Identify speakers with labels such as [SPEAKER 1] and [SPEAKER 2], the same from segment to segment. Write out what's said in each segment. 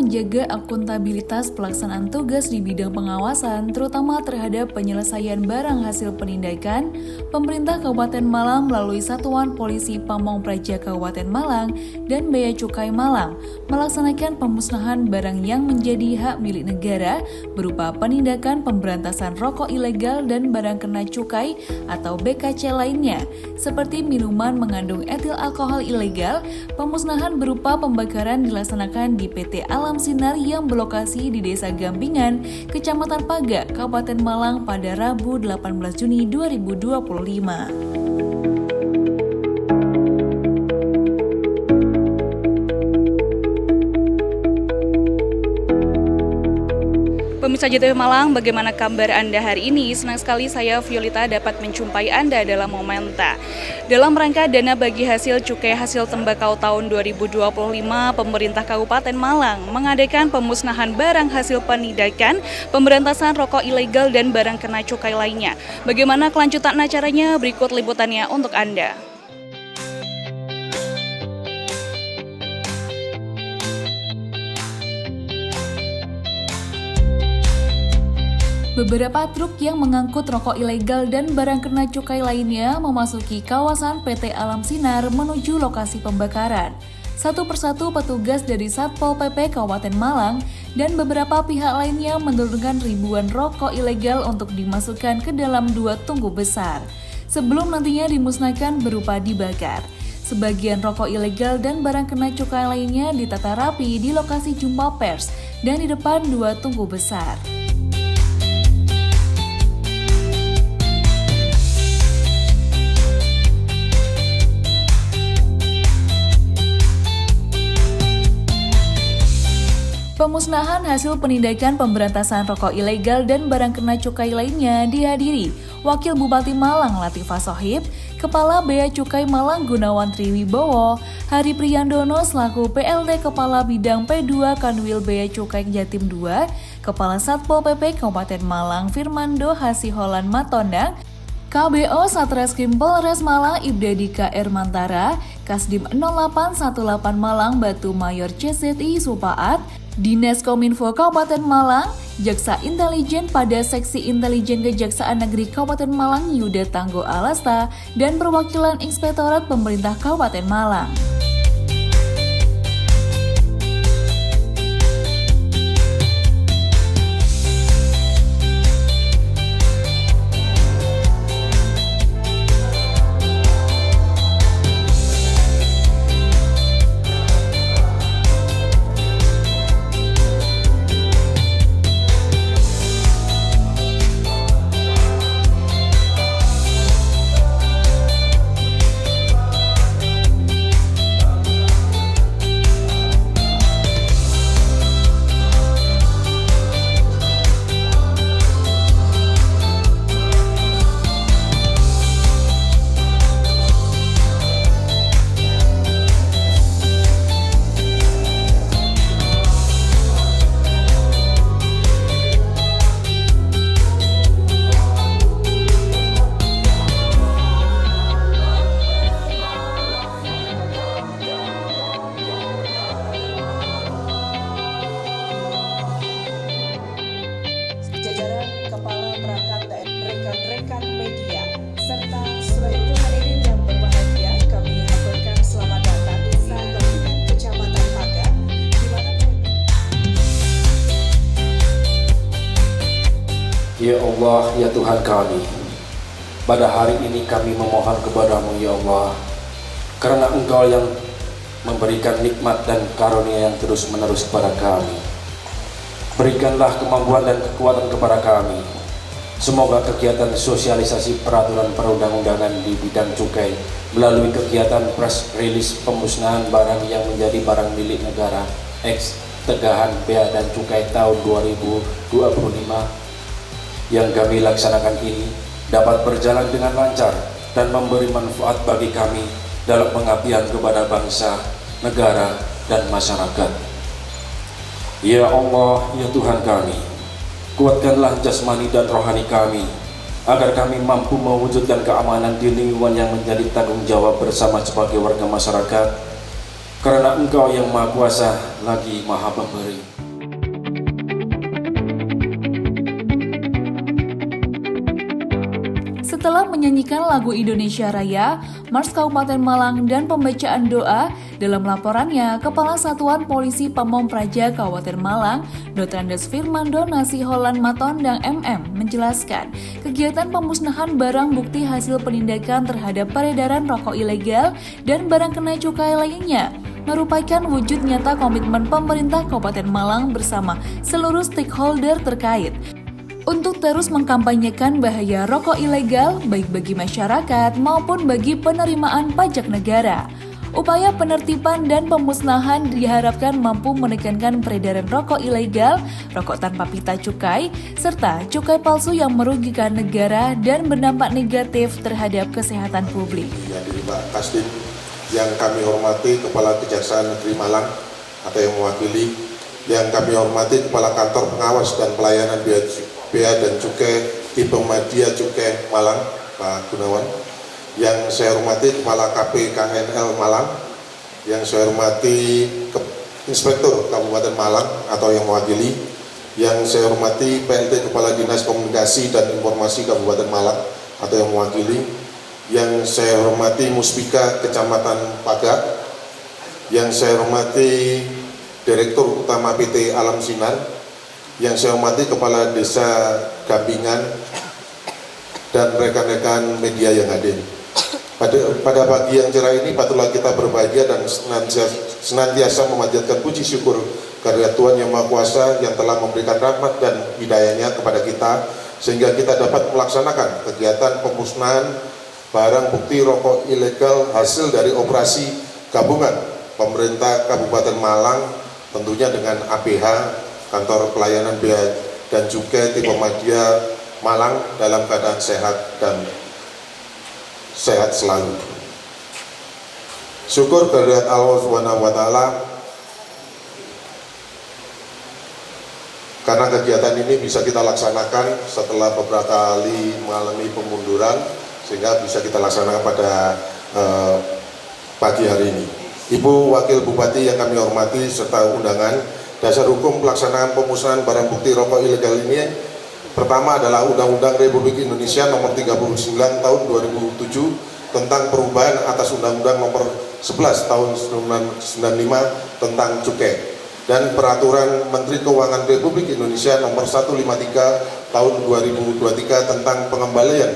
[SPEAKER 1] menjaga akuntabilitas pelaksanaan tugas di bidang pengawasan, terutama terhadap penyelesaian barang hasil penindakan, pemerintah Kabupaten Malang melalui Satuan Polisi Pamong Praja Kabupaten Malang dan Bea Cukai Malang melaksanakan pemusnahan barang yang menjadi hak milik negara berupa penindakan pemberantasan rokok ilegal dan barang kena cukai atau BKC lainnya, seperti minuman mengandung etil alkohol ilegal. Pemusnahan berupa pembakaran dilaksanakan di PT Alam Sinar yang berlokasi di Desa Gampingan, Kecamatan Paga, Kabupaten Malang pada Rabu 18 Juni 2025.
[SPEAKER 2] Pemirsa JTV Malang, bagaimana kabar Anda hari ini? Senang sekali saya, Violeta, dapat menjumpai Anda dalam Momenta. Dalam rangka dana bagi hasil cukai hasil tembakau tahun 2025, pemerintah Kabupaten Malang mengadakan pemusnahan barang hasil penindakan, pemberantasan rokok ilegal dan barang kena cukai lainnya. Bagaimana kelanjutan acaranya? Berikut liputannya untuk Anda.
[SPEAKER 1] Beberapa truk yang mengangkut rokok ilegal dan barang kena cukai lainnya memasuki kawasan PT Alam Sinar menuju lokasi pembakaran. Satu persatu petugas dari Satpol PP Kabupaten Malang dan beberapa pihak lainnya menurunkan ribuan rokok ilegal untuk dimasukkan ke dalam 2 tungku besar, sebelum nantinya dimusnahkan berupa dibakar. Sebagian rokok ilegal dan barang kena cukai lainnya ditata rapi di lokasi jumpa pers dan di depan 2 tungku besar. Pemusnahan hasil penindakan pemberantasan rokok ilegal dan barang kena cukai lainnya dihadiri Wakil Bupati Malang Latifah Sohib, Kepala Bea Cukai Malang Gunawan Triwibowo, Hari Priyandono selaku PLT Kepala Bidang P2 Kanwil Bea Cukai Jatim II, Kepala Satpol PP Kabupaten Malang Firmando Hasiholan Matondang, KBO Satreskrim Polres Malang Ibda Dika Ermantara, Kasdim 0818 Malang Batu Mayor CZI Supaat, Dinas Kominfo Kabupaten Malang, Jaksa Intelijen pada Seksi Intelijen Kejaksaan Negeri Kabupaten Malang Yuda Tanggo Alasta, dan perwakilan Inspektorat Pemerintah Kabupaten Malang.
[SPEAKER 3] Kepala Perangkat Daerah, rekan-rekan media, serta seluruh hadirin yang berbahagia, kami haturkan selamat datang di Desa Gampingan, Kecamatan Paga, di mana
[SPEAKER 4] Ya Allah, ya Tuhan kami, pada hari ini kami memohon kepadamu ya Allah, karena Engkau yang memberikan nikmat dan karunia yang terus-menerus kepada kami. Berikanlah kemampuan dan kekuatan kepada kami. Semoga kegiatan sosialisasi peraturan perundang-undangan di bidang cukai melalui kegiatan press release pemusnahan barang yang menjadi barang milik negara X Tegahan Bea dan Cukai tahun 2025 yang kami laksanakan ini dapat berjalan dengan lancar dan memberi manfaat bagi kami dalam pengabdian kepada bangsa, negara, dan masyarakat. Ya Allah, ya Tuhan kami, kuatkanlah jasmani dan rohani kami, agar kami mampu mewujudkan keamanan di lingkungan yang menjadi tanggung jawab bersama sebagai warga masyarakat, karena Engkau yang Maha Kuasa lagi Maha Pemberi.
[SPEAKER 1] Setelah menyanyikan lagu Indonesia Raya, Mars Kabupaten Malang dan pembacaan doa, dalam laporannya, Kepala Satuan Polisi Pamong Praja Kabupaten Malang, Dotrandes Firmando Nasiholan Matondang MM, menjelaskan kegiatan pemusnahan barang bukti hasil penindakan terhadap peredaran rokok ilegal dan barang kena cukai lainnya merupakan wujud nyata komitmen pemerintah Kabupaten Malang bersama seluruh stakeholder terkait untuk terus mengkampanyekan bahaya rokok ilegal baik bagi masyarakat maupun bagi penerimaan pajak negara. Upaya penertiban dan pemusnahan diharapkan mampu menekankan peredaran rokok ilegal, rokok tanpa pita cukai, serta cukai palsu yang merugikan negara dan berdampak negatif terhadap kesehatan publik.
[SPEAKER 5] Dihadiri Pak Kasdim, yang kami hormati Kepala Kejaksaan Negeri Malang atau yang mewakili, yang kami hormati Kepala Kantor Pengawas dan Pelayanan Bea dan Cukai Tipe Media Cukai Malang, Pak Gunawan, yang saya hormati Kepala KPKNL Malang, yang saya hormati Inspektur Kabupaten Malang atau yang mewakili, yang saya hormati PLT Kepala Dinas Komunikasi dan Informasi Kabupaten Malang atau yang mewakili, yang saya hormati Muspika Kecamatan Pagak, yang saya hormati Direktur Utama PT Alam Sinar, yang saya hormati Kepala Desa Gampingan, dan rekan-rekan media yang hadir. Pada pagi yang cerah ini, patutlah kita berbahagia dan senantiasa memanjatkan puji syukur kehadirat Tuhan Yang Maha Kuasa yang telah memberikan rahmat dan hidayah-Nya kepada kita, sehingga kita dapat melaksanakan kegiatan pemusnahan barang bukti rokok ilegal hasil dari operasi gabungan pemerintah Kabupaten Malang, tentunya dengan APH, Kantor Pelayanan Bea dan Cukai Tipe Media Malang, dalam keadaan sehat dan sehat selalu. Syukur kehadirat Allah Subhanahu wa Ta'ala karena kegiatan ini bisa kita laksanakan setelah beberapa kali mengalami pemunduran, sehingga bisa kita laksanakan pada pagi hari ini. Ibu Wakil Bupati yang kami hormati serta undangan, dasar hukum pelaksanaan pemusnahan barang bukti rokok ilegal ini pertama adalah Undang-Undang Republik Indonesia Nomor 39 Tahun 2007 tentang perubahan atas Undang-Undang Nomor 11 Tahun 1995 tentang cukai, dan Peraturan Menteri Keuangan Republik Indonesia Nomor 153 Tahun 2023 tentang pengembalian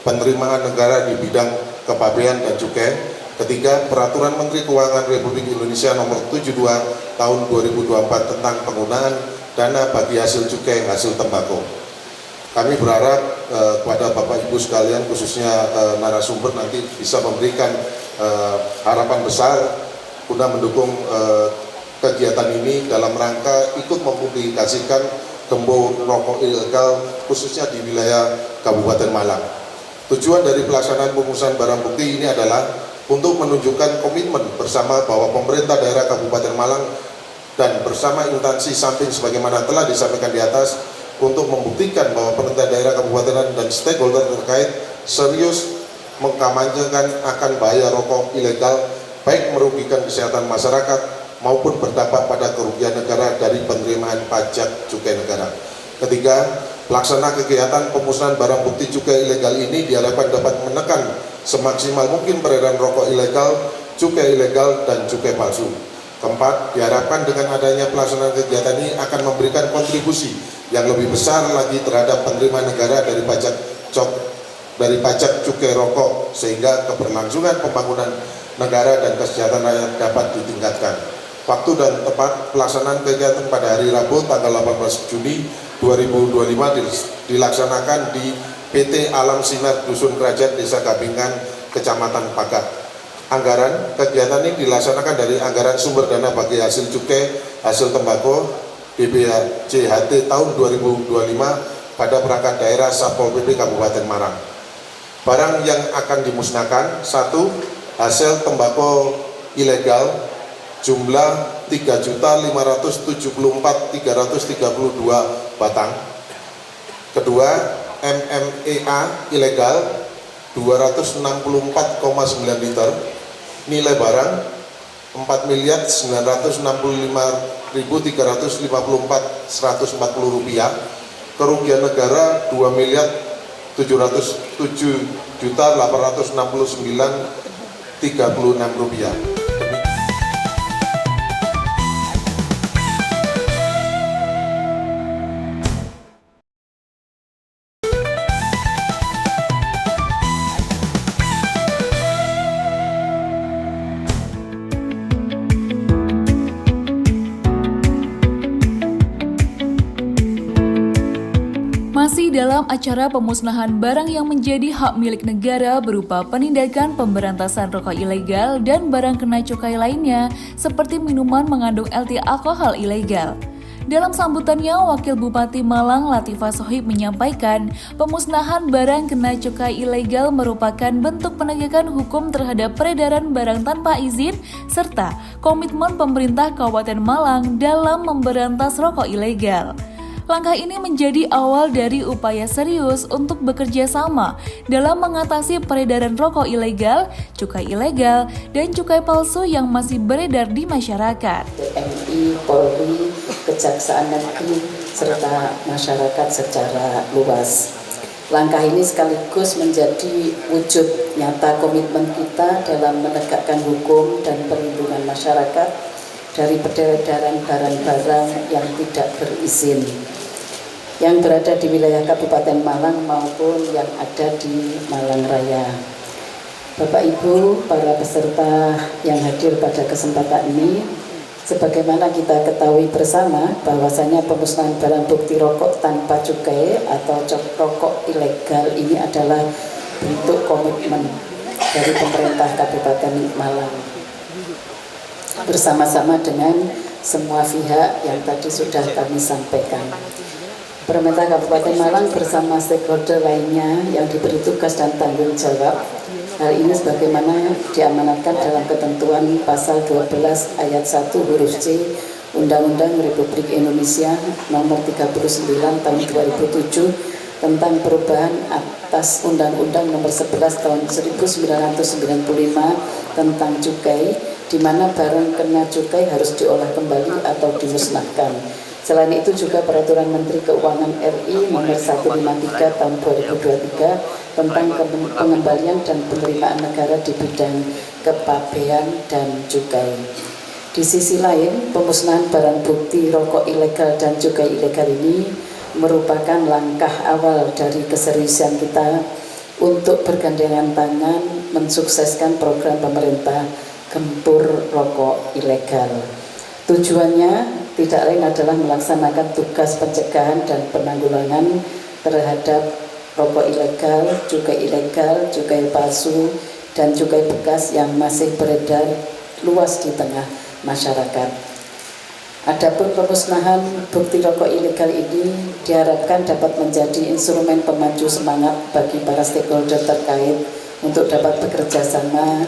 [SPEAKER 5] penerimaan negara di bidang kepabean dan cukai. Ketiga, Peraturan Menteri Keuangan Republik Indonesia Nomor 72 Tahun 2024 tentang penggunaan dana bagi hasil cukai hasil tembakau. Kami berharap kepada Bapak Ibu sekalian, khususnya narasumber, nanti bisa memberikan harapan besar guna mendukung kegiatan ini dalam rangka ikut mempublikasikan gembok rokok ilegal khususnya di wilayah Kabupaten Malang. Tujuan dari pelaksanaan pemusnahan barang bukti ini adalah untuk menunjukkan komitmen bersama bahwa pemerintah daerah Kabupaten Malang dan bersama instansi samping sebagaimana telah disampaikan di atas untuk membuktikan bahwa pemerintah daerah Kabupaten dan stakeholder terkait serius mengkampanyekan akan bahaya rokok ilegal baik merugikan kesehatan masyarakat maupun berdampak pada kerugian negara dari penerimaan pajak cukai negara. Ketiga, pelaksana kegiatan pemusnahan barang bukti cukai ilegal ini diharapkan dapat menekan semaksimal mungkin peredaran rokok ilegal, cukai ilegal, dan cukai palsu. Keempat, diharapkan dengan adanya pelaksanaan kegiatan ini akan memberikan kontribusi yang lebih besar lagi terhadap penerimaan negara dari pajak cukai rokok, sehingga keberlangsungan pembangunan negara dan kesejahteraan rakyat dapat ditingkatkan. Waktu dan tempat pelaksanaan kegiatan pada hari Rabu tanggal 18 Juni 2025 dilaksanakan di PT Alam Sinar Dusun Kerajaan Desa Gampingan, Kecamatan Pagak. Anggaran kegiatan ini dilaksanakan dari anggaran sumber dana bagi hasil cukai hasil tembakau BPJHT tahun 2025 pada perangkat daerah Satpol PP Kabupaten Malang. Barang yang akan dimusnahkan: 1. Hasil tembakau ilegal jumlah 3.574.332 batang. Kedua, MMEA ilegal 264,9 liter, nilai barang 4.965.354.140 rupiah, kerugian negara 2.200.000 Rp707.869.36.
[SPEAKER 1] Masih dalam acara pemusnahan barang yang menjadi hak milik negara berupa penindakan pemberantasan rokok ilegal dan barang kena cukai lainnya seperti minuman mengandung LT alkohol ilegal. Dalam sambutannya, Wakil Bupati Malang Latifah Sohib menyampaikan pemusnahan barang kena cukai ilegal merupakan bentuk penegakan hukum terhadap peredaran barang tanpa izin serta komitmen pemerintah Kabupaten Malang dalam memberantas rokok ilegal. Langkah ini menjadi awal dari upaya serius untuk bekerja sama dalam mengatasi peredaran rokok ilegal, cukai ilegal, dan cukai palsu yang masih beredar di masyarakat.
[SPEAKER 6] TNI, Polri, Kejaksaan Negeri, serta masyarakat secara luas. Langkah ini sekaligus menjadi wujud nyata komitmen kita dalam menegakkan hukum dan perlindungan masyarakat dari peredaran barang-barang yang tidak berizin yang berada di wilayah Kabupaten Malang maupun yang ada di Malang Raya. Bapak Ibu, para peserta yang hadir pada kesempatan ini, sebagaimana kita ketahui bersama bahwasanya pemusnahan barang bukti rokok tanpa cukai atau rokok ilegal ini adalah bentuk komitmen dari pemerintah Kabupaten Malang bersama-sama dengan semua pihak yang tadi sudah kami sampaikan. Pemerintah Kabupaten Malang bersama stakeholder lainnya yang diberi tugas dan tanggung jawab. Hal ini sebagaimana diamanatkan dalam ketentuan pasal 12 ayat 1 huruf C Undang-Undang Republik Indonesia nomor 39 tahun 2007 tentang perubahan atas Undang-Undang nomor 11 tahun 1995 tentang cukai, di mana barang kena cukai harus diolah kembali atau dimusnahkan. Selain itu juga Peraturan Menteri Keuangan RI nomor 153 tahun 2023 tentang pengembalian dan penerimaan negara di bidang kepabean dan cukai. Di sisi lain, pemusnahan barang bukti rokok ilegal dan cukai ilegal ini merupakan langkah awal dari keseriusan kita untuk bergandengan tangan mensukseskan program pemerintah Gempur Rokok Ilegal. Tujuannya tidak lain adalah melaksanakan tugas pencegahan dan penanggulangan terhadap rokok ilegal, cukai palsu, dan cukai bekas yang masih beredar luas di tengah masyarakat. Adapun pemusnahan bukti rokok ilegal ini diharapkan dapat menjadi instrumen pemacu semangat bagi para stakeholder terkait untuk dapat bekerja sama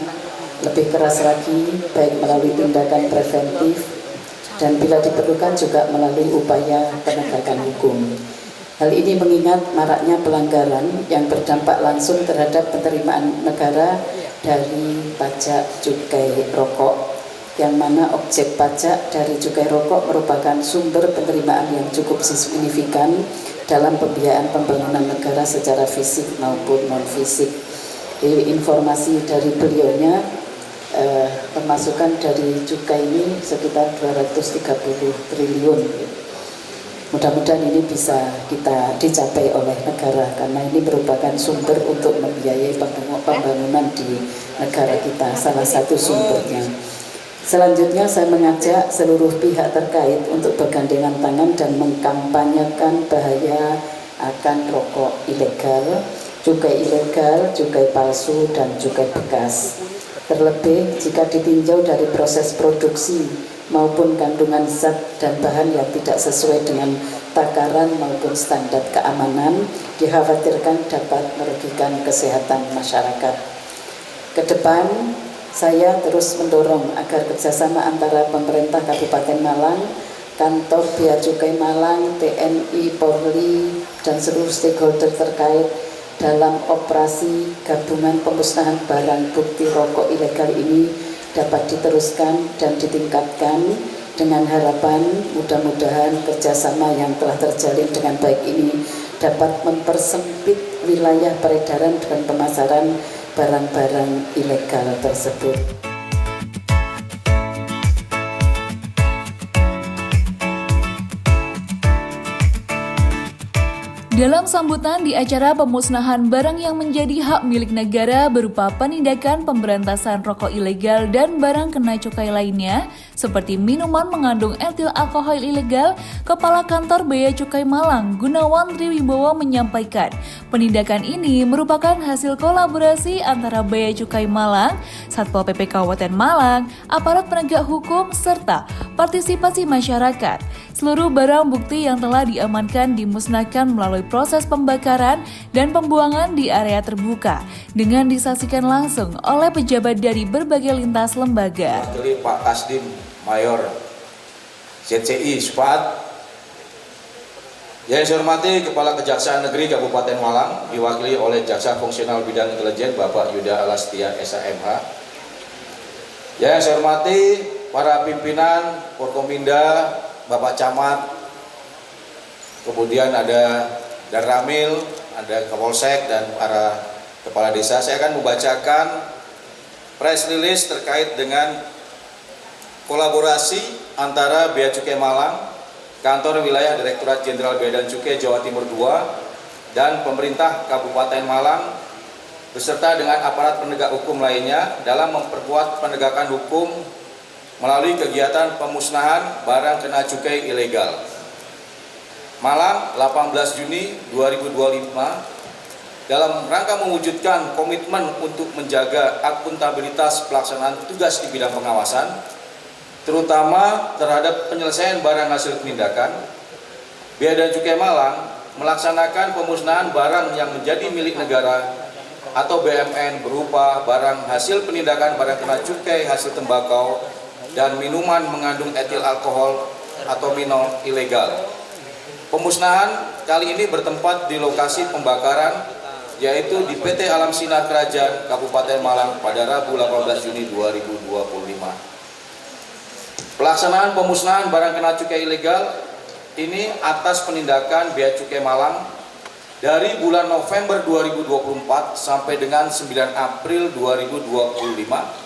[SPEAKER 6] lebih keras lagi, baik melalui tindakan preventif dan bila diperlukan juga melalui upaya penegakan hukum. Hal ini mengingat maraknya pelanggaran yang berdampak langsung terhadap penerimaan negara dari pajak cukai rokok, yang mana objek pajak dari cukai rokok merupakan sumber penerimaan yang cukup signifikan dalam pembiayaan pembangunan negara secara fisik maupun non-fisik. Informasi dari beliaunya, pemasukan dari cukai ini sekitar 230 triliun. Mudah-mudahan ini bisa kita dicapai oleh negara karena ini merupakan sumber untuk membiayai pembangunan di negara kita, salah satu sumbernya. Selanjutnya saya mengajak seluruh pihak terkait untuk bergandengan tangan dan mengkampanyekan bahaya akan rokok ilegal, cukai palsu, dan cukai bekas. Terlebih jika ditinjau dari proses produksi maupun kandungan zat dan bahan yang tidak sesuai dengan takaran maupun standar keamanan, dikhawatirkan dapat merugikan kesehatan masyarakat. Ke depan, saya terus mendorong agar kerjasama antara pemerintah Kabupaten Malang, kantor Bea Cukai Malang, TNI, Polri, dan seluruh stakeholder terkait dalam operasi gabungan pemusnahan barang bukti rokok ilegal ini dapat diteruskan dan ditingkatkan dengan harapan mudah-mudahan kerjasama yang telah terjalin dengan baik ini dapat mempersempit wilayah peredaran dan pemasaran barang-barang ilegal tersebut.
[SPEAKER 1] Dalam sambutan di acara pemusnahan barang yang menjadi hak milik negara berupa penindakan pemberantasan rokok ilegal dan barang kena cukai lainnya, seperti minuman mengandung etil alkohol ilegal, Kepala Kantor Bea Cukai Malang, Gunawan Triwibowo menyampaikan, penindakan ini merupakan hasil kolaborasi antara Bea Cukai Malang, Satpol PP Kabupaten Malang, aparat penegak hukum, serta partisipasi masyarakat. Seluruh barang bukti yang telah diamankan dimusnahkan melalui proses pembakaran dan pembuangan di area terbuka dengan disaksikan langsung oleh pejabat dari berbagai lintas lembaga.
[SPEAKER 4] Wakili Pak Kasdim Mayor ZCI Supat. Yang saya hormati Kepala Kejaksaan Negeri Kabupaten Malang diwakili oleh Jaksa Fungsional Bidang Intelijen Bapak Yuda Alastia SHMH. Yang saya hormati para pimpinan Forkominda, Bapak Camat, kemudian ada Danramil, ada Kapolsek dan para kepala desa. Saya akan membacakan press release terkait dengan kolaborasi antara Bea Cukai Malang, Kantor Wilayah Direktorat Jenderal Bea dan Cukai Jawa Timur II, dan pemerintah Kabupaten Malang beserta dengan aparat penegak hukum lainnya dalam memperkuat penegakan hukum melalui kegiatan pemusnahan barang kena cukai ilegal. Malang, 18 Juni 2025, dalam rangka mewujudkan komitmen untuk menjaga akuntabilitas pelaksanaan tugas di bidang pengawasan, terutama terhadap penyelesaian barang hasil penindakan, Bea dan Cukai Malang melaksanakan pemusnahan barang yang menjadi milik negara atau BMN berupa barang hasil penindakan barang kena cukai hasil tembakau dan minuman mengandung etil alkohol atau minol ilegal. Pemusnahan kali ini bertempat di lokasi pembakaran, yaitu di PT Alam Sinar Kerajaan Kabupaten Malang pada Rabu 18 Juni 2025. Pelaksanaan pemusnahan barang kena cukai ilegal ini atas penindakan Bea Cukai Malang dari bulan November 2024 sampai dengan 9 April 2025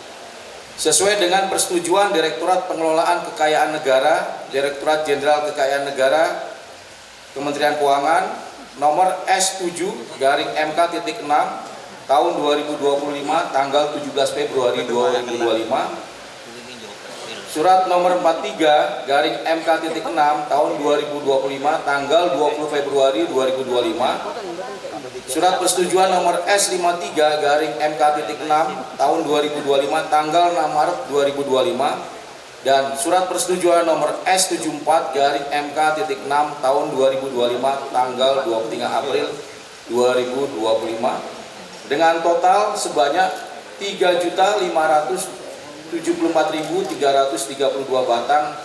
[SPEAKER 4] sesuai dengan persetujuan Direktorat Pengelolaan Kekayaan Negara, Direktorat Jenderal Kekayaan Negara, Kementerian Keuangan nomor S7/MK.6 tahun 2025 tanggal 17 Februari 2025, Surat nomor 43/MK.6 tahun 2025 tanggal 20 Februari 2025, Surat persetujuan nomor S53/MK.6 tahun 2025 tanggal 6 Maret 2025, dan Surat persetujuan nomor S74/MK.6 tahun 2025 tanggal 23 April 2025 dengan total sebanyak 3.574.332 batang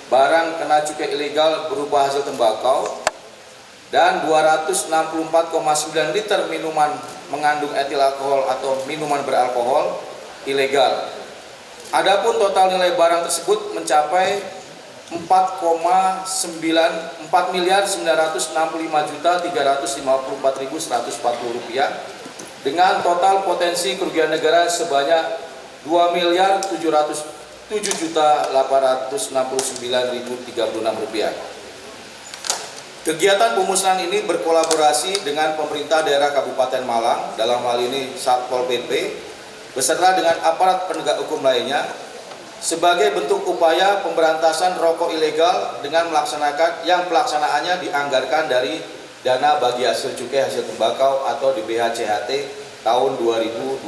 [SPEAKER 4] barang kena cukai ilegal berupa hasil tembakau dan 264,9 liter minuman mengandung etil alkohol atau minuman beralkohol ilegal. Adapun total nilai barang tersebut mencapai 4.965.354.140 rupiah dengan total potensi kerugian negara sebanyak 2.007.869.036 rupiah. Kegiatan pemusnahan ini berkolaborasi dengan pemerintah daerah Kabupaten Malang, dalam hal ini Satpol PP, beserta dengan aparat penegak hukum lainnya, sebagai bentuk upaya pemberantasan rokok ilegal dengan pelaksanaannya dianggarkan dari dana bagi hasil cukai hasil tembakau atau di BHCHT tahun 2025.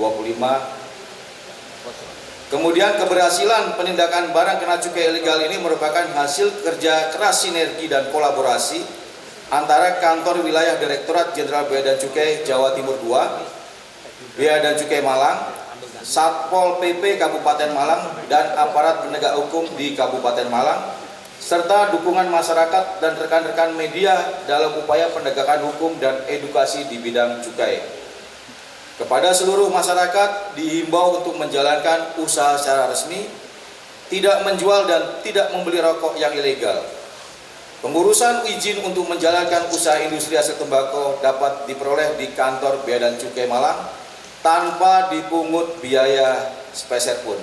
[SPEAKER 4] Kemudian keberhasilan penindakan barang kena cukai ilegal ini merupakan hasil kerja keras sinergi dan kolaborasi antara Kantor Wilayah Direktorat Jenderal Bea dan Cukai Jawa Timur II, Bea dan Cukai Malang, Satpol PP Kabupaten Malang, dan aparat penegak hukum di Kabupaten Malang, serta dukungan masyarakat dan rekan-rekan media dalam upaya penegakan hukum dan edukasi di bidang cukai. Kepada seluruh masyarakat dihimbau untuk menjalankan usaha secara resmi, tidak menjual dan tidak membeli rokok yang ilegal.
[SPEAKER 7] Pengurusan izin untuk menjalankan usaha industri hasil tembakau dapat diperoleh di kantor Bea dan Cukai Malang tanpa dipungut biaya sepeser pun.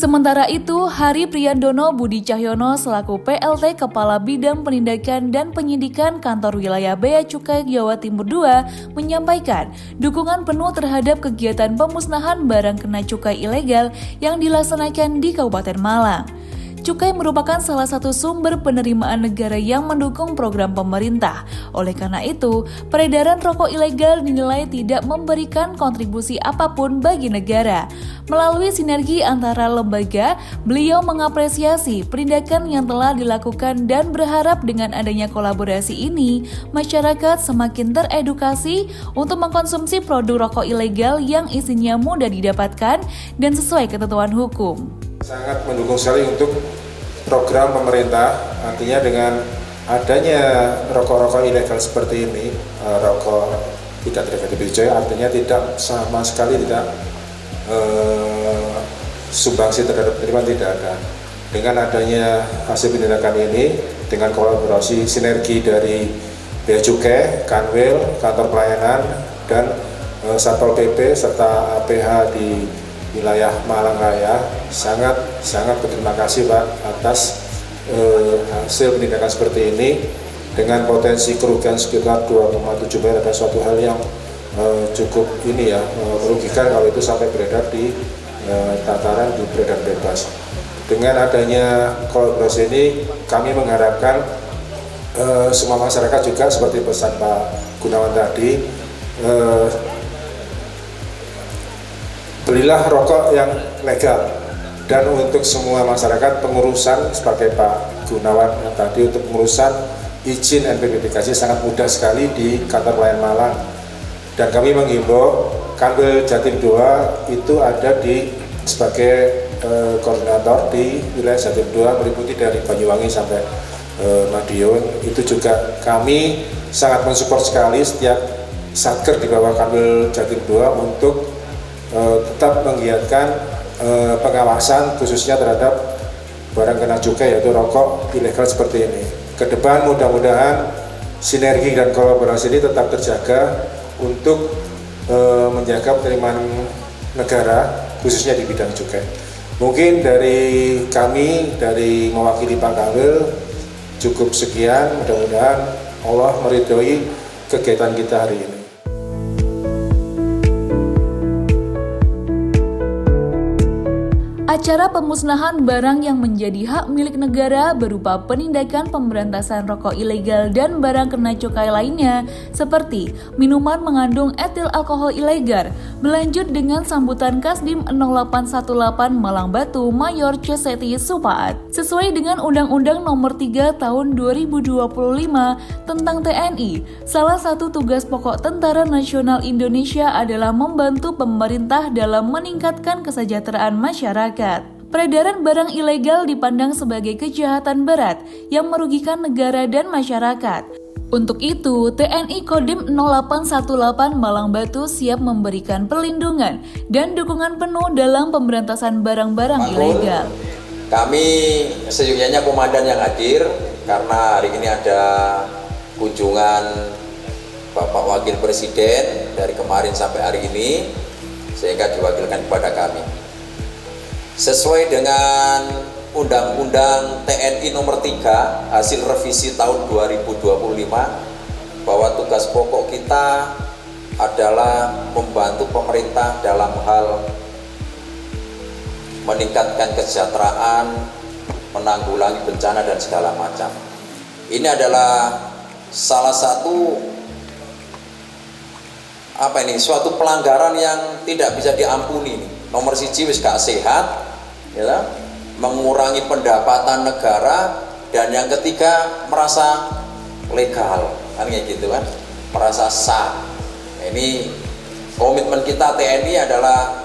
[SPEAKER 1] Sementara itu, Hari Priyandono Budi Cahyono selaku PLT Kepala Bidang Penindakan dan Penyidikan Kantor Wilayah Bea Cukai Jawa Timur II menyampaikan dukungan penuh terhadap kegiatan pemusnahan barang kena cukai ilegal yang dilaksanakan di Kabupaten Malang. Cukai merupakan salah satu sumber penerimaan negara yang mendukung program pemerintah. Oleh karena itu, peredaran rokok ilegal dinilai tidak memberikan kontribusi apapun bagi negara. Melalui sinergi antara lembaga, beliau mengapresiasi penindakan yang telah dilakukan dan berharap dengan adanya kolaborasi ini, masyarakat semakin teredukasi untuk mengkonsumsi produk rokok ilegal yang isinya mudah didapatkan dan sesuai ketentuan hukum.
[SPEAKER 8] Sangat mendukung sekali untuk program pemerintah, artinya dengan adanya rokok-rokok ilegal seperti ini, rokok tidak terkait BJ, artinya tidak sama sekali tidak sumbangsi terhadap penerimaan, tidak ada. Dengan adanya hasil penindakan ini, dengan kolaborasi sinergi dari Bea Cukai, Kanwil, Kantor Pelayanan, dan Satpol PP serta APH di wilayah Malang Raya, sangat berterima kasih Pak atas hasil penindakan seperti ini dengan potensi kerugian sekitar 2,7 miliar. Ada suatu hal yang cukup ini ya, merugikan kalau itu sampai beredar di tataran di beredar bebas. Dengan adanya kolaborasi ini, kami mengharapkan semua masyarakat juga seperti pesan Pak Gunawan tadi, belilah rokok yang legal. Dan untuk semua masyarakat, pengurusan sebagai Pak Gunawan yang tadi, untuk pengurusan izin NPWP sangat mudah sekali di Kantor Pelayanan Malang. Dan kami menghimbau Kanwil Jatim 2 itu ada di sebagai koordinator di wilayah Jatim 2 meliputi dari Banyuwangi sampai Madiun. Itu juga kami sangat mensupport sekali setiap satker di bawah Kanwil Jatim 2 untuk tetap menggiatkan pengawasan khususnya terhadap barang kena cukai, yaitu rokok ilegal seperti ini. Ke depan mudah-mudahan sinergi dan kolaborasi ini tetap terjaga untuk menjaga penerimaan negara khususnya di bidang cukai. Mungkin dari kami, dari mewakili Pak Kanwil cukup sekian, mudah-mudahan Allah meridhoi kegiatan kita hari ini.
[SPEAKER 1] Acara pemusnahan barang yang menjadi hak milik negara berupa penindakan pemberantasan rokok ilegal dan barang kena cukai lainnya seperti minuman mengandung etil alkohol ilegal berlanjut dengan sambutan Kasdim 0818 Malang Batu Mayor C. Seti Supaat. Sesuai dengan Undang-Undang Nomor 3 Tahun 2025 tentang TNI, salah satu tugas pokok Tentara Nasional Indonesia adalah membantu pemerintah dalam meningkatkan kesejahteraan masyarakat. Peredaran barang ilegal dipandang sebagai kejahatan berat yang merugikan negara dan masyarakat. Untuk itu, TNI Kodim 0818 Malang Batu siap memberikan perlindungan dan dukungan penuh dalam pemberantasan barang-barang ilegal.
[SPEAKER 7] Kami seyogyanya komandan yang hadir karena hari ini ada kunjungan Bapak Wakil Presiden dari kemarin sampai hari ini, sehingga diwakilkan kepada kami. Sesuai dengan Undang-Undang TNI Nomor 3 hasil revisi tahun 2025, bahwa tugas pokok kita adalah membantu pemerintah dalam hal meningkatkan kesejahteraan, menanggulangi bencana dan segala macam. Ini adalah salah satu suatu pelanggaran yang tidak bisa diampuni. Nomor siji wis gak sehat, ya, mengurangi pendapatan negara, dan yang ketiga merasa legal, kan kayak gitu kan, merasa sah. Ini Komitmen kita TNI adalah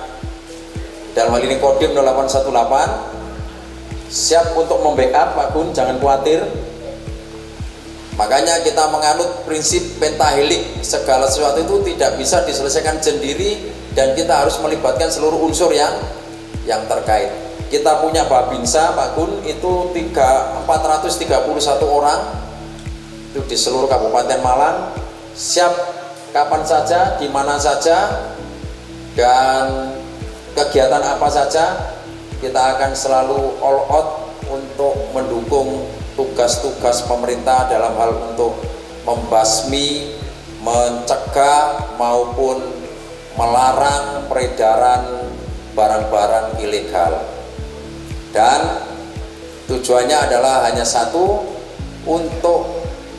[SPEAKER 7] dalam hal ini Kodim 0818 siap untuk membackup Pak Gun, jangan khawatir. Makanya kita menganut prinsip pentahelik, segala sesuatu itu tidak bisa diselesaikan sendiri dan kita harus melibatkan seluruh unsur yang terkait. Kita punya Babinsa Pak Gun itu 431 orang itu di seluruh Kabupaten Malang, siap kapan saja, di mana saja, dan kegiatan apa saja kita akan selalu all out untuk mendukung tugas-tugas pemerintah dalam hal untuk membasmi, mencegah maupun melarang peredaran barang-barang ilegal. Dan tujuannya adalah hanya satu, untuk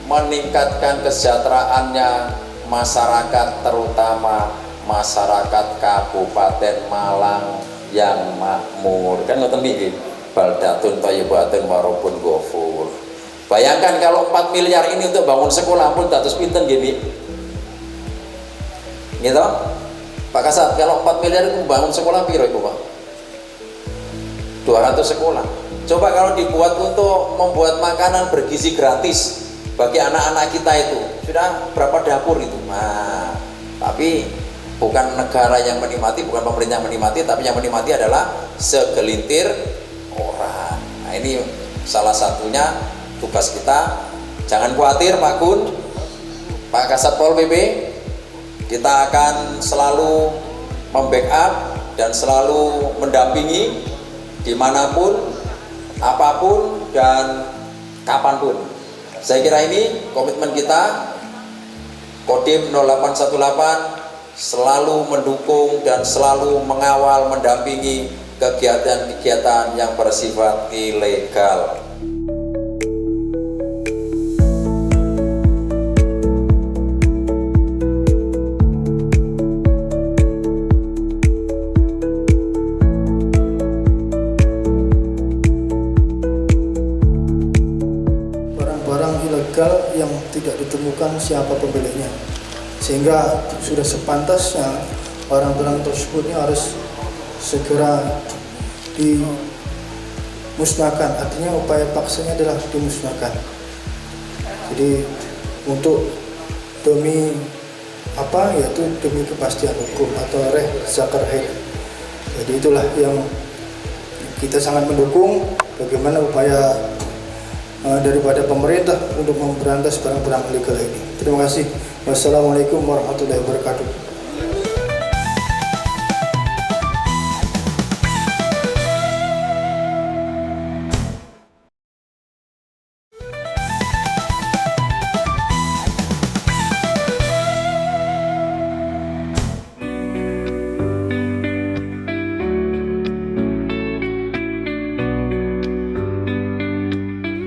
[SPEAKER 7] meningkatkan kesejahteraannya masyarakat, terutama masyarakat Kabupaten Malang yang makmur. Kan ngoten nggih, baldatun thayyibatun warabun ghafur. Bayangkan kalau 4 miliar ini untuk bangun sekolah pun dados pinten nggih, gitu Pak Kasat, kalau 4 miliar itu bangun sekolah piro ibu Pak? 200 sekolah. Coba kalau dibuat untuk membuat makanan bergizi gratis bagi anak-anak kita itu, sudah berapa dapur itu? Nah, tapi bukan negara yang menikmati, bukan pemerintah yang menikmati, tapi yang menikmati adalah segelintir orang. Nah, ini salah satunya tugas kita. Jangan khawatir Pak Gun, Pak Kasat Pol PP, kita akan selalu membackup dan selalu mendampingi dimanapun, apapun, dan kapanpun. Saya kira ini komitmen kita. Kodim 0818 selalu mendukung dan selalu mengawal, mendampingi kegiatan-kegiatan yang bersifat ilegal.
[SPEAKER 9] Barang-barang ilegal yang tidak ditemukan siapa pemiliknya, sehingga sudah sepantasnya barang-barang tersebut ini harus segera dimusnahkan. Artinya upaya paksanya adalah dimusnahkan. Jadi untuk demi apa, yaitu demi kepastian hukum atau reh zakar haid. Jadi itulah yang kita sangat mendukung bagaimana upaya daripada pemerintah untuk memberantas barang-barang ilegal ini. Terima kasih. Wassalamualaikum warahmatullahi wabarakatuh.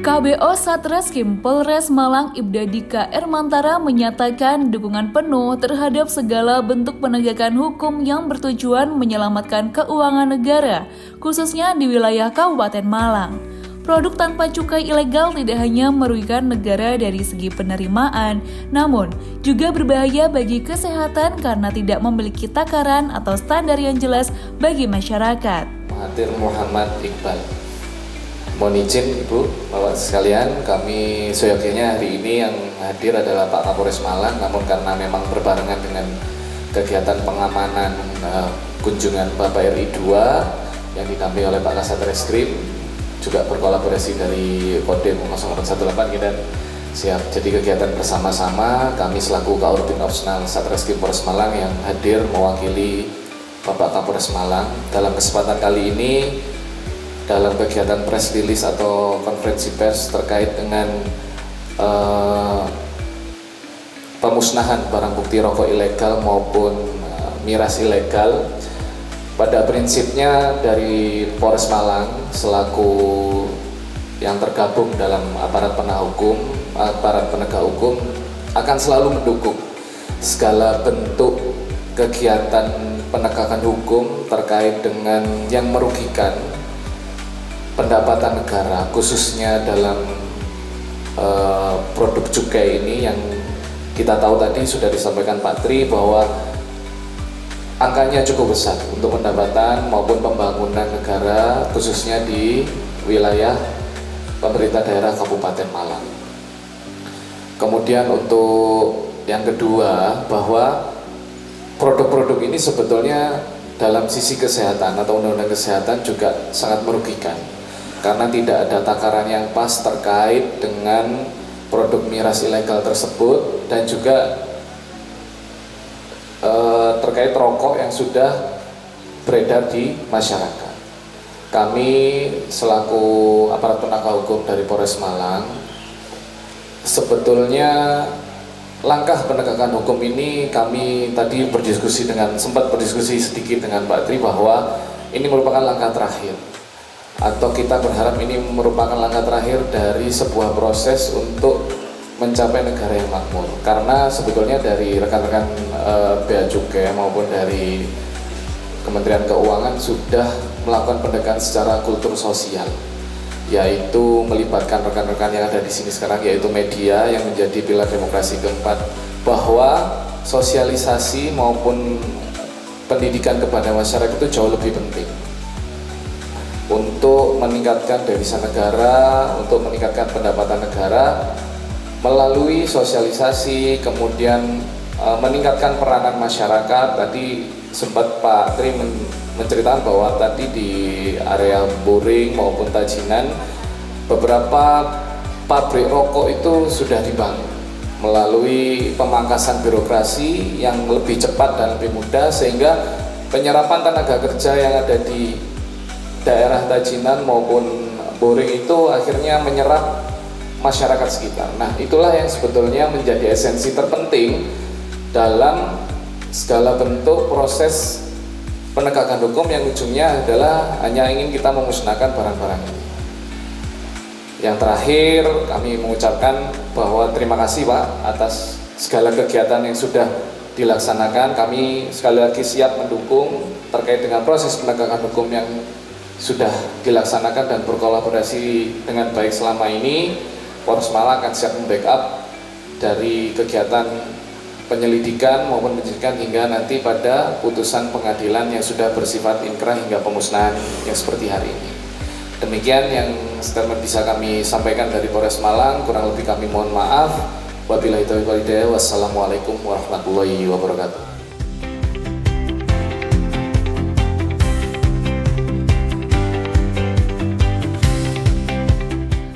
[SPEAKER 1] KBO Satreskrim Polres Malang Ibda Dika Ermantara menyatakan dukungan penuh terhadap segala bentuk penegakan hukum yang bertujuan menyelamatkan keuangan negara, khususnya di wilayah Kabupaten Malang. Produk tanpa cukai ilegal tidak hanya merugikan negara dari segi penerimaan, namun juga berbahaya bagi kesehatan karena tidak memiliki takaran atau standar yang jelas bagi masyarakat.
[SPEAKER 10] Mahathir Muhammad Iqbal. Mohon izin Ibu, Bapak sekalian, kami seyogyanya hari ini yang hadir adalah Pak Kapolres Malang, namun karena memang berbarengan dengan kegiatan pengamanan kunjungan Bapak RI 2 yang didampingi oleh Pak Kasat Reskrim, juga berkolaborasi dari Kodim 0818, kita siap. Jadi kegiatan bersama-sama kami selaku Kaordin Opsional Satreskrim Polres Malang yang hadir mewakili Bapak Kapolres Malang. Dalam kesempatan kali ini, dalam kegiatan press release atau konferensi pers terkait dengan pemusnahan barang bukti rokok ilegal maupun miras ilegal, pada prinsipnya dari Polres Malang selaku yang tergabung dalam aparat penegak hukum akan selalu mendukung segala bentuk kegiatan penegakan hukum terkait dengan yang merugikan pendapatan negara, khususnya dalam produk cukai ini yang kita tahu tadi sudah disampaikan Pak Tri bahwa angkanya cukup besar untuk pendapatan maupun pembangunan negara khususnya di wilayah pemerintah daerah Kabupaten Malang. Kemudian untuk yang kedua, bahwa produk-produk ini sebetulnya dalam sisi kesehatan atau undang-undang kesehatan juga sangat merugikan karena tidak ada takaran yang pas terkait dengan produk miras ilegal tersebut dan juga terkait rokok yang sudah beredar di masyarakat. Kami selaku aparat penegak hukum dari Polres Malang, sebetulnya langkah penegakan hukum ini kami tadi sempat berdiskusi sedikit dengan Pak Tri bahwa ini merupakan langkah terakhir, atau kita berharap ini merupakan langkah terakhir dari sebuah proses untuk mencapai negara yang makmur. Karena sebetulnya dari rekan-rekan Bea Cukai maupun dari Kementerian Keuangan sudah melakukan pendekatan secara kultur sosial, yaitu melibatkan rekan-rekan yang ada di sini sekarang, yaitu media yang menjadi pilar demokrasi keempat, bahwa sosialisasi maupun pendidikan kepada masyarakat itu jauh lebih penting untuk meningkatkan devisa negara, untuk meningkatkan pendapatan negara melalui sosialisasi, kemudian meningkatkan peranan masyarakat. Tadi sempat Pak Tri menceritakan bahwa tadi di area Boring maupun Tajinan beberapa pabrik rokok itu sudah dibangun melalui pemangkasan birokrasi yang lebih cepat dan lebih mudah, sehingga penyerapan tenaga kerja yang ada di daerah Tajinan maupun Boring itu akhirnya menyerap masyarakat sekitar. Nah, itulah yang sebetulnya menjadi esensi terpenting dalam segala bentuk proses penegakan hukum yang ujungnya adalah hanya ingin kita memusnahkan barang-barang ini. Yang terakhir, kami mengucapkan bahwa terima kasih Pak atas segala kegiatan yang sudah dilaksanakan. Kami sekali lagi siap mendukung terkait dengan proses penegakan hukum yang sudah dilaksanakan dan berkolaborasi dengan baik selama ini. Polres Malang akan siap membackup dari kegiatan penyelidikan maupun penyidikan hingga nanti pada putusan pengadilan yang sudah bersifat inkrah hingga pemusnahan yang seperti hari ini. Demikian yang statement bisa kami sampaikan dari Polres Malang, kurang lebih kami mohon maaf. Wabillahi taufiq wal hidayah. Wassalamualaikum warahmatullahi wabarakatuh.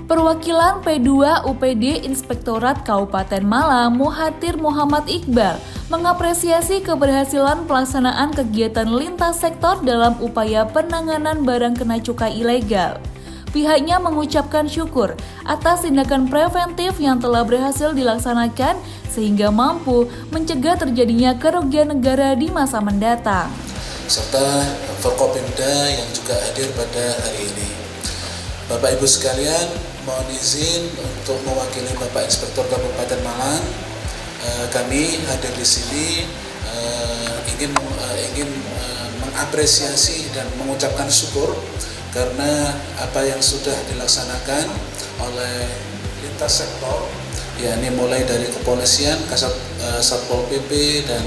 [SPEAKER 1] Perwakilan P2 UPD Inspektorat Kabupaten Malang Muhatir Muhammad Iqbal mengapresiasi keberhasilan pelaksanaan kegiatan lintas sektor dalam upaya penanganan barang kena cukai ilegal. Pihaknya mengucapkan syukur atas tindakan preventif yang telah berhasil dilaksanakan sehingga mampu mencegah terjadinya kerugian negara di masa mendatang.
[SPEAKER 11] Serta Forkopimda yang juga hadir pada hari ini. Bapak Ibu sekalian, mohon izin untuk mewakili Bapak Inspektur Kabupaten Malang. Kami hadir di sini ingin mengapresiasi dan mengucapkan syukur karena apa yang sudah dilaksanakan oleh lintas sektor, yakni mulai dari kepolisian, Satpol PP dan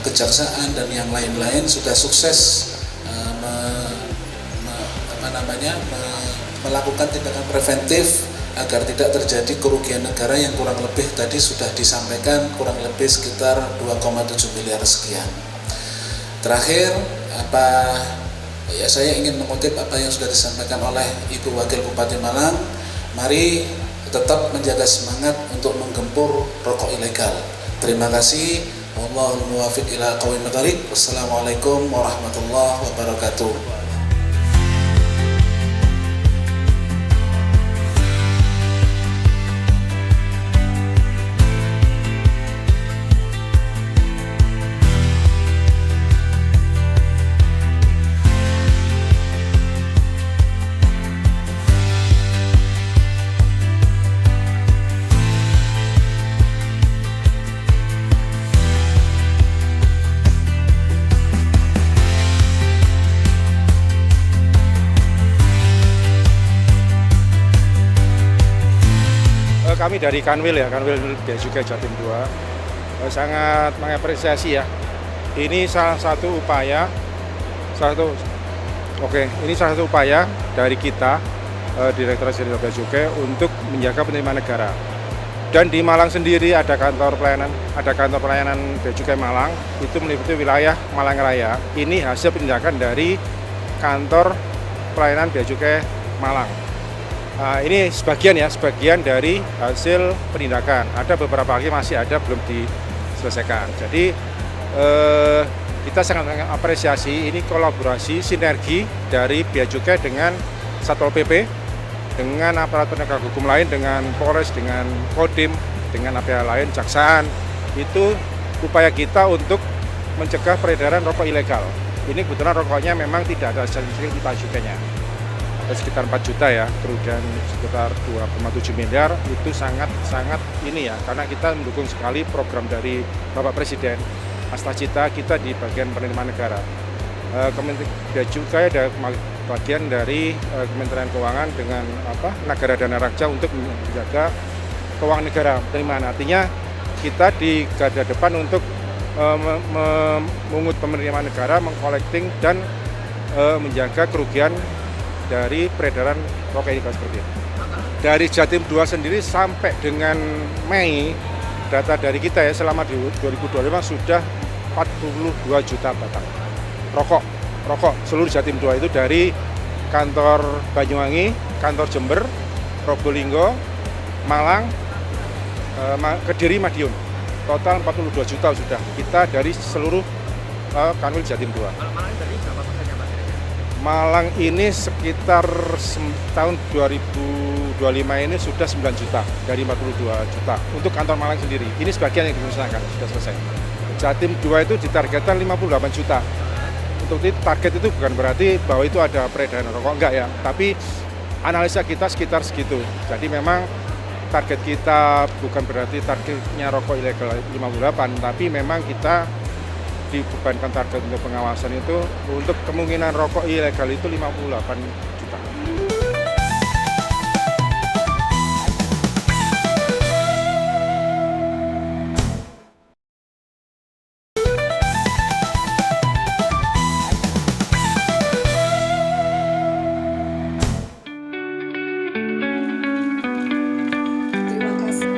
[SPEAKER 11] kejaksaan dan yang lain-lain sudah sukses melakukan tindakan preventif agar tidak terjadi kerugian negara yang kurang lebih tadi sudah disampaikan kurang lebih sekitar 2,7 miliar sekian. Terakhir, saya ingin mengutip apa yang sudah disampaikan oleh Ibu Wakil Bupati Malang. Mari tetap menjaga semangat untuk menggempur rokok ilegal. Terima kasih. Wallahul muwaffiq ila aqwamit thoriq. Wassalamualaikum warahmatullahi wabarakatuh.
[SPEAKER 8] Kami dari Kanwil Bea Cukai Jatim 2 sangat mengapresiasi ya Ini salah satu upaya dari kita Direktorat Jenderal Bea Cukai untuk menjaga penerimaan negara. Dan di Malang sendiri ada kantor pelayanan Bea Cukai Malang, itu meliputi wilayah Malang Raya. Ini hasil penindakan dari kantor pelayanan Bea Cukai Malang. Ini sebagian dari hasil penindakan. Ada beberapa lagi masih ada belum diselesaikan. Jadi kita sangat mengapresiasi ini kolaborasi sinergi dari Bea Cukai dengan Satpol PP, dengan aparat penegak hukum lain, dengan Polres, dengan Kodim, dengan pihak lain, Jaksaan. Itu upaya kita untuk mencegah peredaran rokok ilegal. Ini kebetulan rokoknya memang tidak ada sertifikat bea cukainya. Ada sekitar 4 juta ya, kerugian sekitar 2,7 miliar, itu sangat ini ya, karena kita mendukung sekali program dari Bapak Presiden. Cita kita di bagian penerimaan negara. Kementerian Bea Cukai ada bagian dari Kementerian Keuangan dengan Negara Dana Raksa untuk menjaga keuangan negara penerimaan. Artinya kita di garda depan untuk memungut penerimaan negara, mengkolekting dan menjaga kerugian dari peredaran rokok ilegal seperti ini. Dari Jatim 2 sendiri sampai dengan Mei, data dari kita ya selama 2025 sudah 42 juta batang rokok seluruh Jatim 2 itu dari kantor Banyuwangi, kantor Jember, Probolinggo, Malang, Kediri, Madiun. Total 42 juta sudah kita dari seluruh kanwil Jatim 2. Malang ini sekitar tahun 2025 ini sudah 9 juta dari 42 juta untuk kantor Malang sendiri. Ini sebagian yang dimusnahkan, sudah selesai. Jatim 2 itu ditargetkan 58 juta. Untuk itu target itu bukan berarti bahwa itu ada peredaran rokok, enggak ya. Tapi analisa kita sekitar segitu. Jadi memang target kita bukan berarti targetnya rokok ilegal 58, tapi memang kita dibebankan target untuk pengawasan itu untuk kemungkinan rokok ilegal itu 58 juta.
[SPEAKER 3] Terima kasih.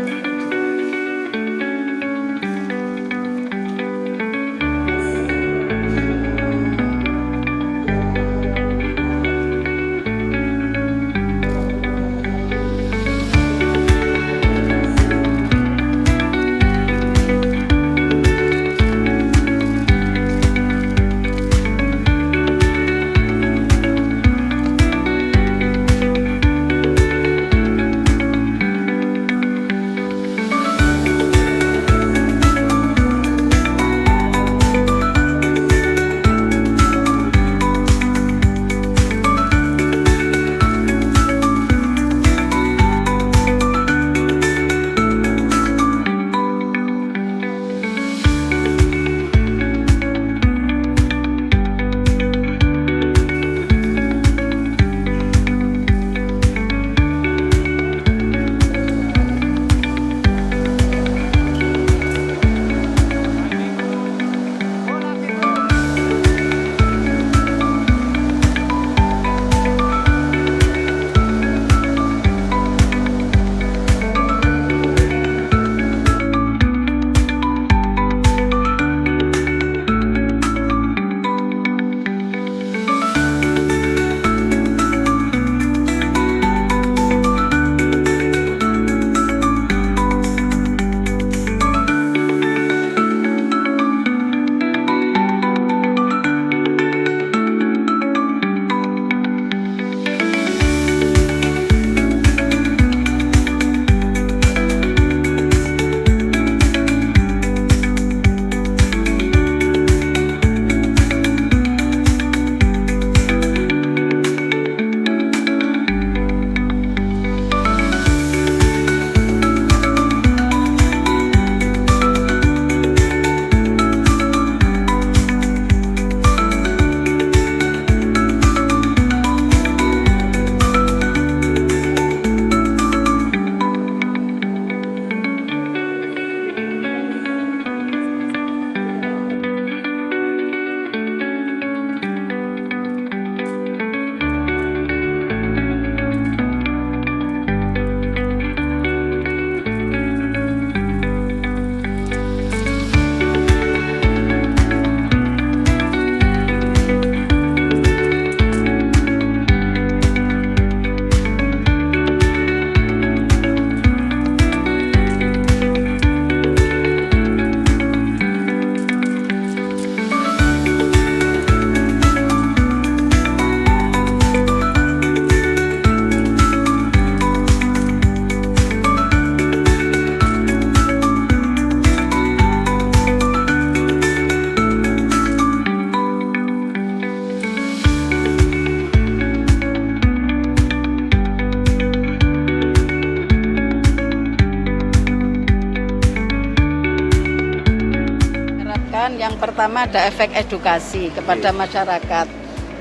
[SPEAKER 6] Yang pertama ada efek edukasi kepada masyarakat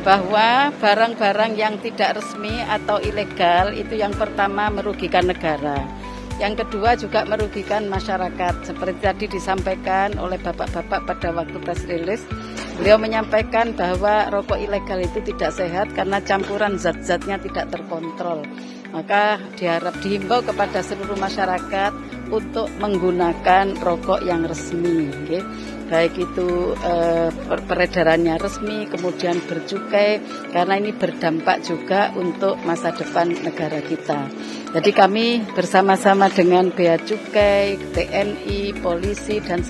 [SPEAKER 6] bahwa barang-barang yang tidak resmi atau ilegal itu yang pertama merugikan negara. Yang kedua juga merugikan masyarakat. Seperti tadi disampaikan oleh bapak-bapak pada waktu press release, beliau menyampaikan bahwa rokok ilegal itu tidak sehat karena campuran zat-zatnya tidak terkontrol. Maka dihimbau kepada seluruh masyarakat untuk menggunakan rokok yang resmi, okay? Baik itu peredarannya resmi, kemudian bercukai, karena ini berdampak juga untuk masa depan negara kita. Jadi kami bersama-sama dengan Bea Cukai, TNI, polisi dan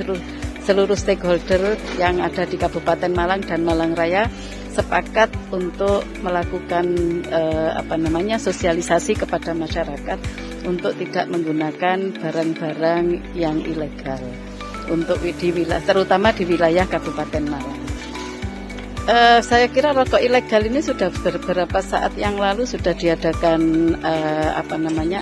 [SPEAKER 6] seluruh stakeholder yang ada di Kabupaten Malang dan Malang Raya sepakat untuk melakukan sosialisasi kepada masyarakat untuk tidak menggunakan barang-barang yang ilegal untuk di wilayah, terutama di wilayah Kabupaten Malang. Saya kira rokok ilegal ini sudah beberapa saat yang lalu sudah diadakan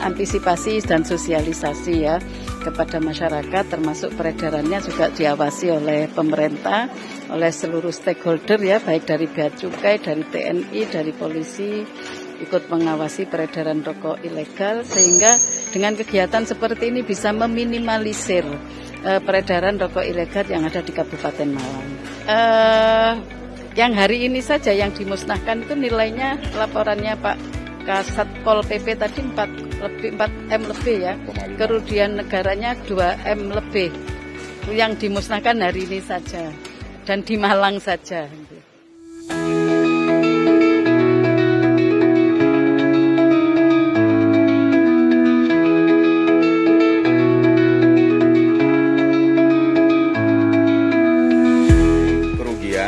[SPEAKER 6] antisipasi dan sosialisasi ya kepada masyarakat, termasuk peredarannya juga diawasi oleh pemerintah, oleh seluruh stakeholder ya, baik dari Bea Cukai, dari TNI, dari polisi ikut mengawasi peredaran rokok ilegal, sehingga dengan kegiatan seperti ini bisa meminimalisir peredaran rokok ilegal yang ada di Kabupaten Malang. Yang hari ini saja yang dimusnahkan itu nilainya, laporannya Pak Kasat Pol PP tadi 4M lebih ya, kerugian negaranya 2M lebih yang dimusnahkan hari ini saja dan di Malang saja.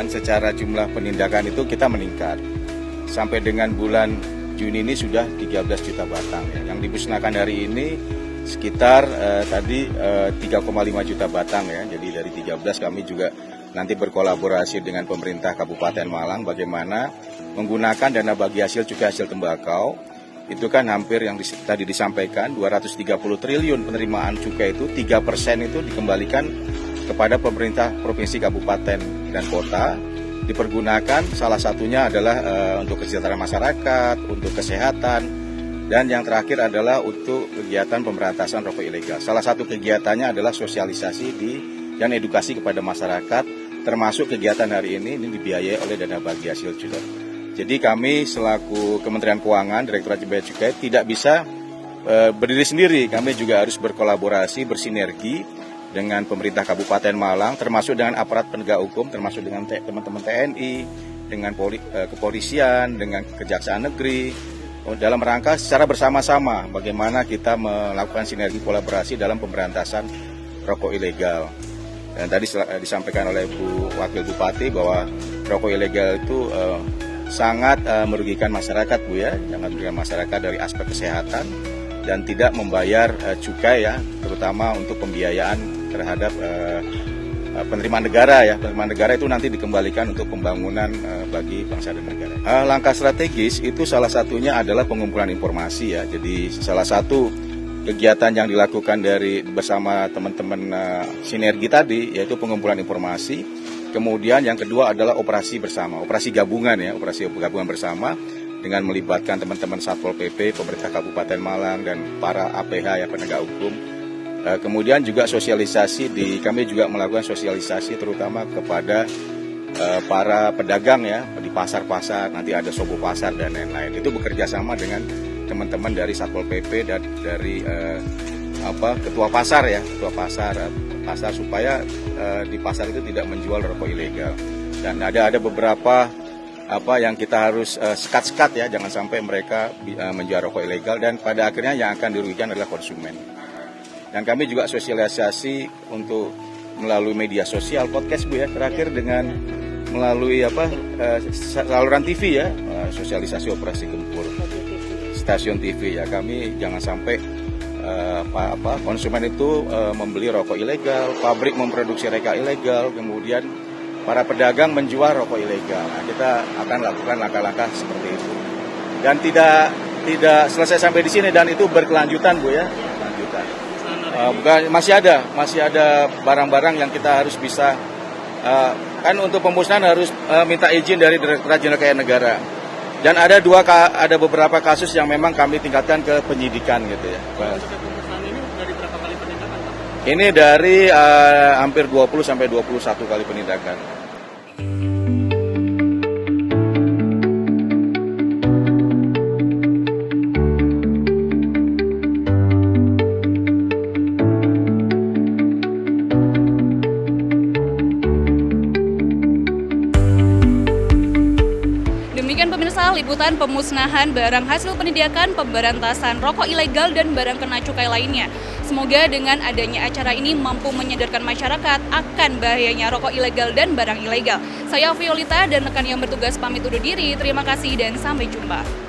[SPEAKER 12] Secara jumlah penindakan itu kita meningkat. Sampai dengan bulan Juni ini sudah 13 juta batang. Yang dimusnahkan hari ini sekitar 3,5 juta batang ya. Jadi dari 13 kami juga nanti berkolaborasi dengan pemerintah Kabupaten Malang bagaimana menggunakan dana bagi hasil cukai hasil tembakau. Itu kan hampir yang tadi disampaikan 230 triliun penerimaan cukai itu 3% itu dikembalikan kepada pemerintah provinsi, kabupaten, dan kota, dipergunakan salah satunya adalah untuk kesejahteraan masyarakat, untuk kesehatan, dan yang terakhir adalah untuk kegiatan pemberantasan rokok ilegal. Salah satu kegiatannya adalah sosialisasi dan edukasi kepada masyarakat, termasuk kegiatan hari ini dibiayai oleh dana bagi hasil cukai. Jadi kami selaku Kementerian Keuangan, Direktorat Bea Cukai tidak bisa berdiri sendiri, kami juga harus berkolaborasi, bersinergi dengan pemerintah Kabupaten Malang, termasuk dengan aparat penegak hukum, termasuk dengan teman-teman TNI, dengan kepolisian, dengan Kejaksaan Negeri, dalam rangka secara bersama-sama bagaimana kita melakukan sinergi kolaborasi dalam pemberantasan rokok ilegal. Dan tadi disampaikan oleh Bu Wakil Bupati bahwa rokok ilegal itu sangat merugikan masyarakat, Bu ya, sangat merugikan masyarakat dari aspek kesehatan dan tidak membayar cukai ya, terutama untuk pembiayaan terhadap penerimaan negara ya. Penerimaan negara itu nanti dikembalikan untuk pembangunan bagi bangsa dan negara. Langkah strategis itu salah satunya adalah pengumpulan informasi ya. Jadi salah satu kegiatan yang dilakukan bersama teman-teman sinergi tadi yaitu pengumpulan informasi. Kemudian yang kedua adalah operasi bersama, operasi gabungan ya, operasi gabungan bersama dengan melibatkan teman-teman Satpol PP, pemerintah Kabupaten Malang dan para APH ya, penegak hukum. Kemudian juga sosialisasi kami juga melakukan sosialisasi terutama kepada para pedagang ya di pasar-pasar, nanti ada sobo pasar dan lain-lain. Itu bekerja sama dengan teman-teman dari Satpol PP dan dari ketua pasar ya, ketua pasar supaya di pasar itu tidak menjual rokok ilegal. Dan ada beberapa yang kita harus sekat-sekat ya, jangan sampai mereka menjual rokok ilegal dan pada akhirnya yang akan dirugikan adalah konsumen. Dan kami juga sosialisasi untuk melalui media sosial, podcast Bu ya, terakhir dengan melalui saluran TV ya, sosialisasi operasi gempur stasiun TV ya. Kami jangan sampai konsumen itu membeli rokok ilegal, pabrik memproduksi rokok ilegal, kemudian para pedagang menjual rokok ilegal. Nah, kita akan lakukan langkah-langkah seperti itu. Dan tidak selesai sampai di sini dan itu berkelanjutan Bu ya, berkelanjutan. Masih ada barang-barang yang kita harus bisa kan untuk pemusnahan harus minta izin dari Direktorat Jenderal Kekayaan Negara. Dan ada beberapa kasus yang memang kami tingkatkan ke penyidikan gitu ya. Ini dari hampir 20 sampai 21 kali penindakan.
[SPEAKER 2] Demikian pemirsa, liputan pemusnahan barang hasil penindakan pemberantasan rokok ilegal dan barang kena cukai lainnya. Semoga dengan adanya acara ini mampu menyadarkan masyarakat akan bahayanya rokok ilegal dan barang ilegal. Saya Violita dan rekan yang bertugas pamit undur diri. Terima kasih dan sampai jumpa.